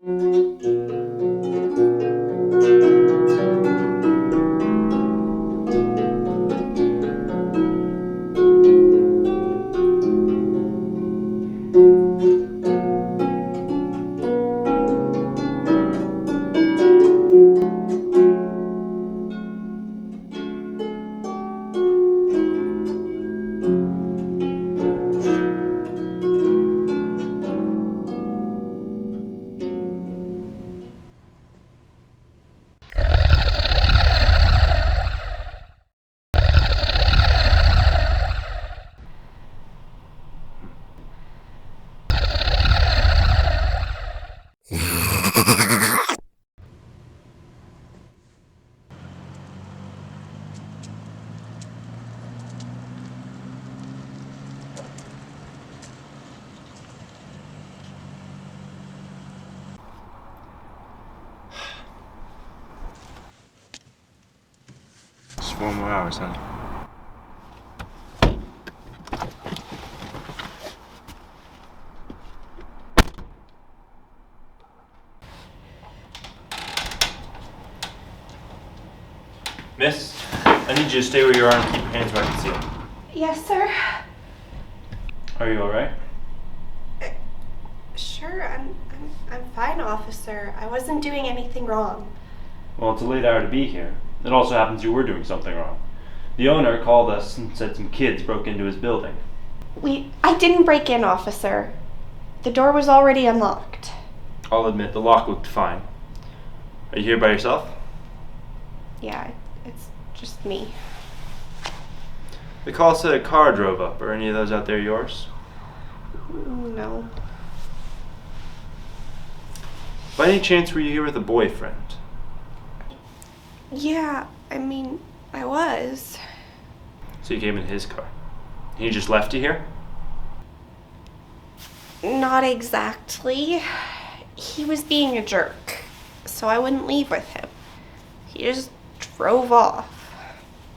Just 4 more hours, huh? Miss, I need you to stay where you are and keep your hands where I can see them. Yes, sir. Are you alright? Sure, I'm fine, officer. I wasn't doing anything wrong. Well, it's a late hour to be here. It also happens you were doing something wrong. The owner called us and said some kids broke into his building. I didn't break in, officer. The door was already unlocked. I'll admit, the lock looked fine. Are you here by yourself? Yeah, it's just me. The call said a car drove up. Are any of those out there yours? No. By any chance were you here with a boyfriend? Yeah, I was. So you came in his car. He just left you here? Not exactly. He was being a jerk, so I wouldn't leave with him. He just drove off.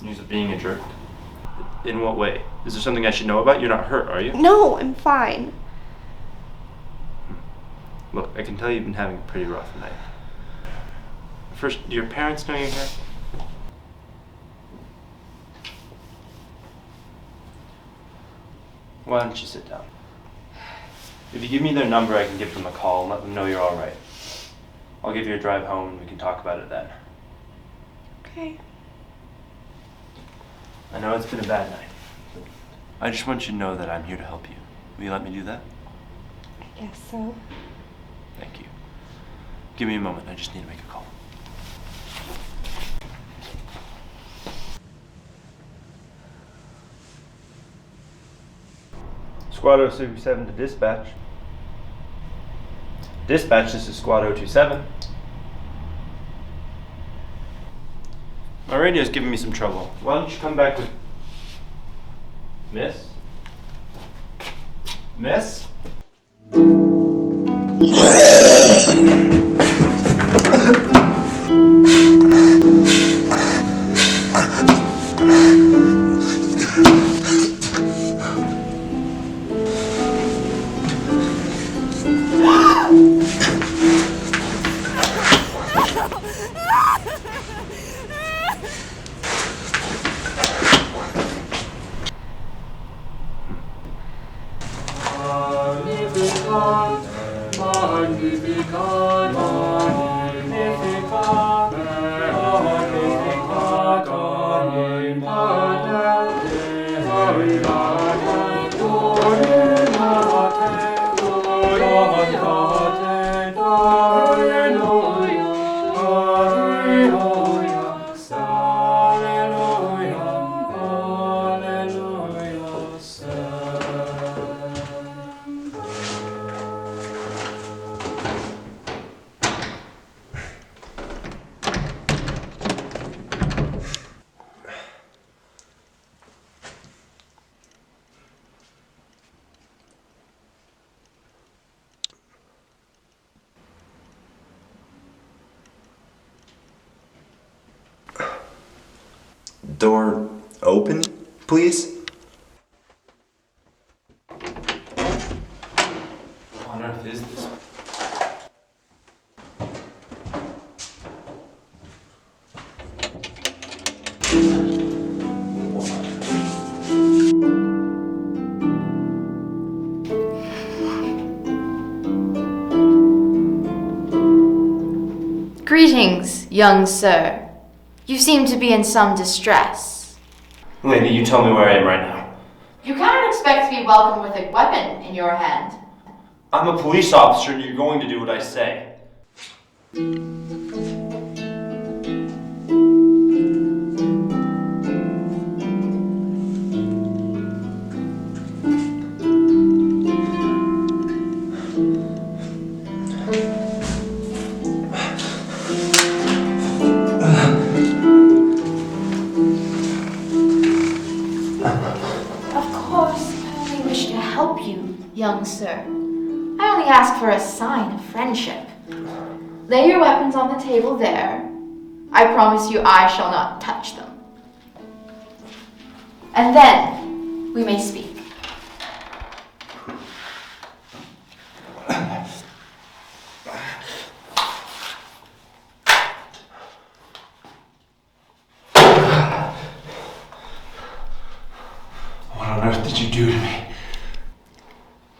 He was being a jerk? In what way? Is there something I should know about? You're not hurt, are you? No, I'm fine. Look, I can tell you've been having a pretty rough night. First, do your parents know you're here? Why don't you sit down? If you give me their number, I can give them a call and let them know you're alright. I'll give you a drive home and we can talk about it then. Okay. I know it's been a bad night, but I just want you to know that I'm here to help you. Will you let me do that? I guess so. Thank you. Give me a moment, I just need to make a call. Squad 067 to dispatch. Dispatch, this is Squad 027. My radio's giving me some trouble. Why don't you come back with... Miss? Miss? Door open, please? What on earth is this? Greetings, young sir. You seem to be in some distress. Lady, you tell me where I am right now. You cannot expect to be welcomed with a weapon in your hand. I'm a police officer and you're going to do what I say. Of course, I only wish to help you, young sir. I only ask for a sign of friendship. Lay your weapons on the table there. I promise you I shall not touch them. And then we may speak. What on earth did you do to me?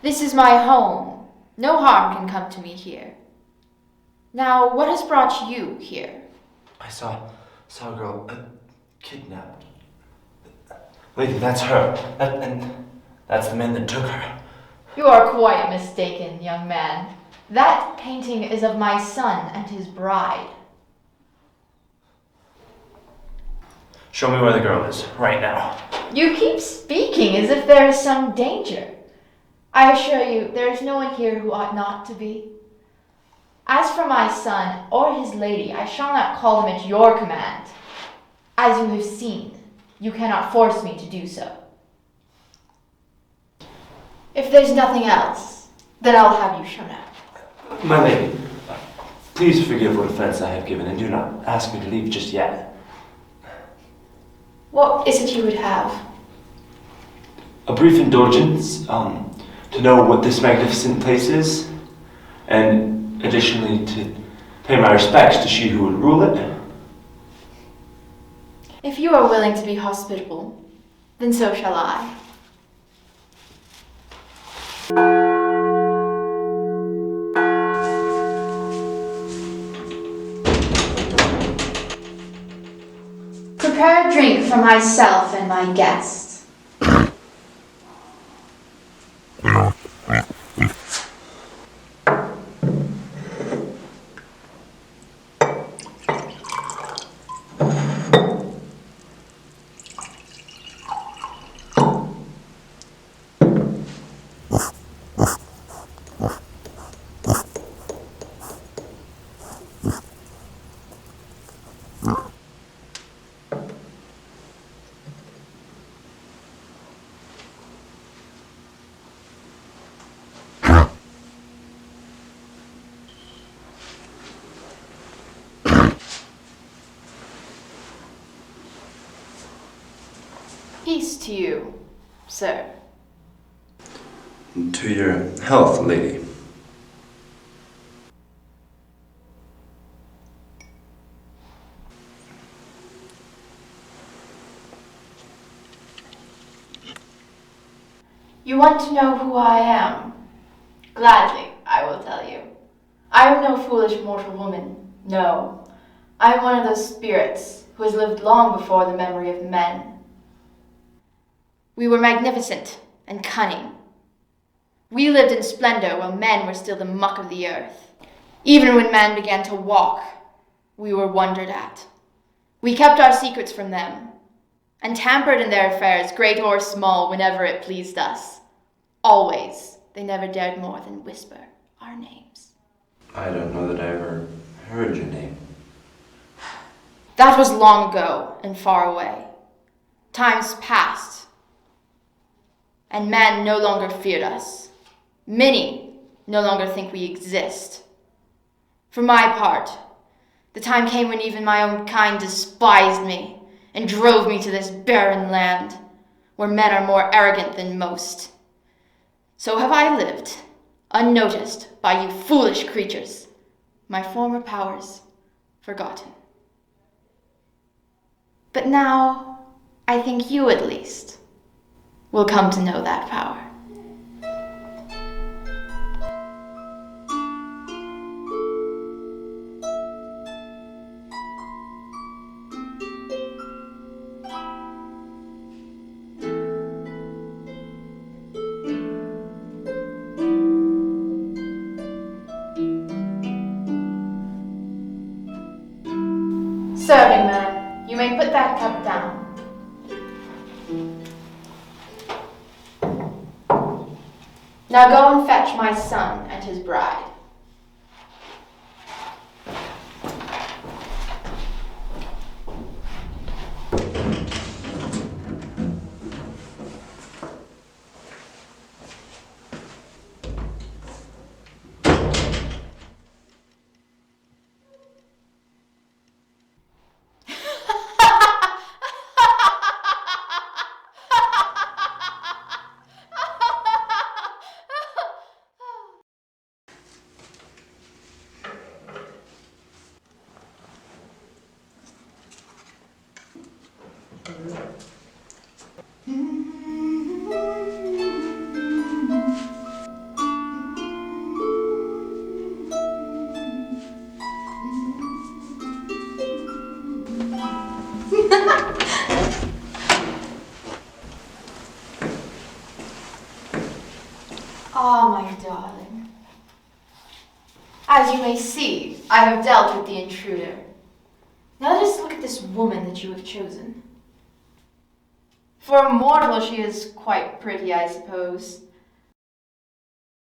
This is my home. No harm can come to me here. Now, what has brought you here? I saw a girl kidnapped. Lady, that's her. And that's the man that took her. You are quite mistaken, young man. That painting is of my son and his bride. Show me where the girl is, right now. You keep speaking as if there is some danger. I assure you, there is no one here who ought not to be. As for my son or his lady, I shall not call them at your command. As you have seen, you cannot force me to do so. If there's nothing else, then I'll have you shown out. My lady, please forgive what offense I have given and do not ask me to leave just yet. What is it you would have? A brief indulgence, to know what this magnificent place is, and additionally to pay my respects to she who would rule it. If you are willing to be hospitable, then so shall I. Prepare a drink for myself and my guest. Peace to you, sir. To your health, lady. You want to know who I am? Gladly, I will tell you. I am no foolish mortal woman, no. I am one of those spirits who has lived long before the memory of men. We were magnificent and cunning. We lived in splendor while men were still the muck of the earth. Even when man began to walk, we were wondered at. We kept our secrets from them, and tampered in their affairs, great or small, whenever it pleased us. Always, they never dared more than whisper our names. I don't know that I ever heard your name. That was long ago and far away. Times passed, and man no longer feared us. Many no longer think we exist. For my part, the time came when even my own kind despised me and drove me to this barren land, where men are more arrogant than most. So have I lived, unnoticed by you foolish creatures, my former powers forgotten. But now, I think you at least will come to know that power. Serving man, you may put that cup down. Now go and fetch my son and his bride. Ah, my darling. As you may see, I have dealt with the intruder. Now let us look at this woman that you have chosen. For a mortal, she is quite pretty, I suppose.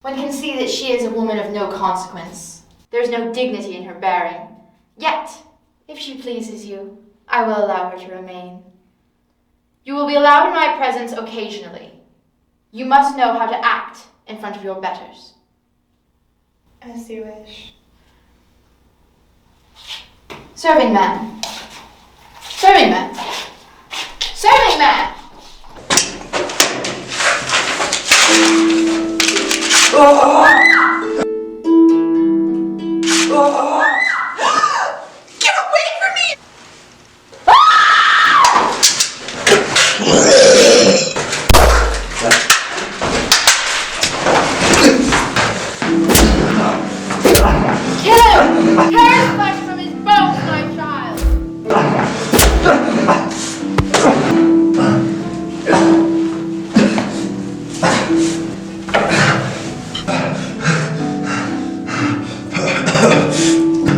One can see that she is a woman of no consequence. There is no dignity in her bearing. Yet, if she pleases you, I will allow her to remain. You will be allowed in my presence occasionally. You must know how to act in front of your betters. As you wish. Serving man. Serving man. Serving man! Get away from me! Kill him! Tear his flesh from his bones, my child!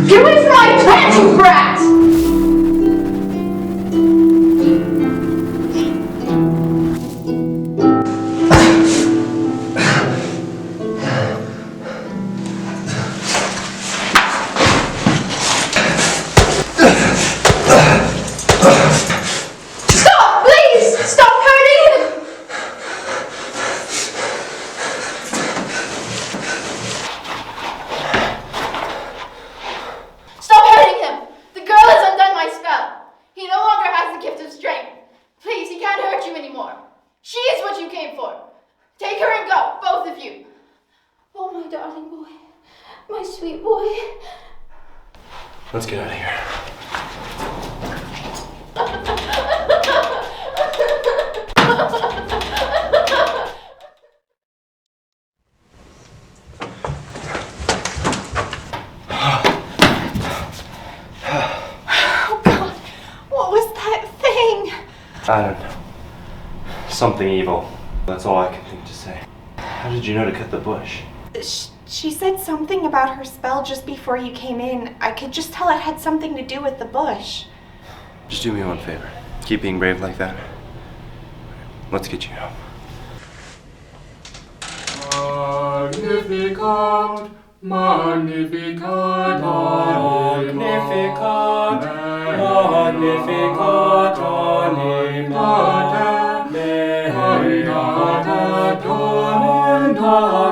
Get away from my plant, you brat! Stop! Please! Stop hurting him! Stop hurting him! The girl has undone my spell. He no longer has the gift of strength. Please, he can't hurt you anymore. She is what you came for. Take her and go, both of you. Oh, my darling boy. My sweet boy. Let's get out of here. Oh God, what was that thing? I don't know. Something evil. That's all I can think to say. How did you know to cut the bush? She said something about her spell just before you came in. I could just tell it had something to do with the bush. Just do me one favor. Keep being brave like that. Let's get you home. Magnificat, Magnificat, Magnificat, Magnificat, Magnificat, Magnificat,